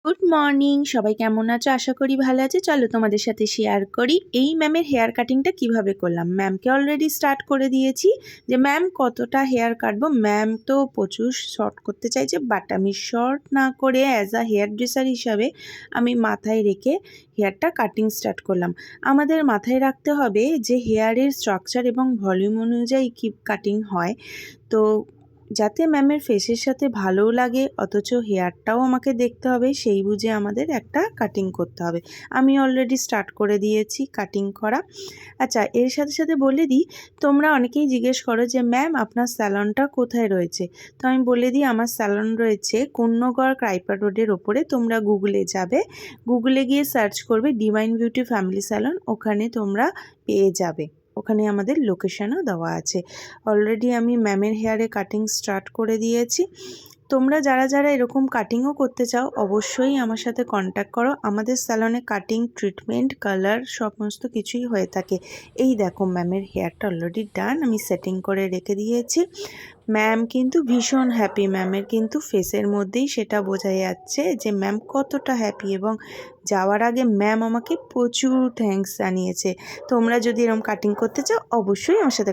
Good morning, সবাই কেমন আছো? আশা করি ভালো আছে। চলো তোমাদের সাথে শেয়ার করি এই ম্যামের হেয়ার কাটিংটা কিভাবে করলাম। ম্যামকে অলরেডি স্টার্ট করে দিয়েছি যে ম্যাম কতটা হেয়ার কাটবো। ম্যাম তো প্রচুর শর্ট করতে চাইছে, বাট আমি শর্ট না করে অ্যাজ আ হেয়ার ড্রেসার হিসাবে আমি মাথায় রেখে হেয়ারটা কাটিং স্টার্ট করলাম। আমাদের মাথায় রাখতে হবে যে হেয়ারের স্ট্রাকচার এবং ভলিউম অনুযায়ী কি কাটিং হয়, তো যাতে ম্যামের ফেসের সাথে ভালোও লাগে অথচ হেয়ারটাও আমাকে দেখতে হবে, সেই বুঝে আমাদের একটা কাটিং করতে হবে। আমি অলরেডি স্টার্ট করে দিয়েছি কাটিং করা। আচ্ছা, এর সাথে সাথে বলে দিই, তোমরা অনেকেই জিজ্ঞেস করো যে ম্যাম আপনার স্যালনটা কোথায় রয়েছে। তো আমি বলে দিই, আমার স্যালন রয়েছে কন্যগড় ক্রাইপা রোডের ওপরে। তোমরা গুগলে যাবে, গুগলে গিয়ে সার্চ করবে ডিভাইন বিউটি ফ্যামিলি স্যালন, ওখানে তোমরা পেয়ে যাবে। ওখানে আমাদের লোকেশনও দেওয়া আছে। অলরেডি আমি ম্যামের হেয়ারে কাটিং স্টার্ট করে দিয়েছি। তোমরা যারা যারা এরকম কাটিংও করতে চাও অবশ্যই আমার সাথে কন্ট্যাক্ট করো। আমাদের স্যালনে কাটিং, ট্রিটমেন্ট, কালার সমস্ত কিছুই হয়ে থাকে। এই দেখো ম্যামের হেয়ারটা অলরেডি ডান, আমি সেটিং করে রেখে দিয়েছি। ম্যাম কিন্তু ভীষণ হ্যাপি, ম্যামের কিন্তু ফেসের মধ্যেই সেটা বোঝা যাচ্ছে যে ম্যাম কতটা হ্যাপি, এবং যাওয়ার আগে ম্যাম আমাকে প্রচুর থ্যাঙ্কস জানিয়েছে। তোমরা যদি এরকম কাটিং করতে চাও অবশ্যই আমার সাথে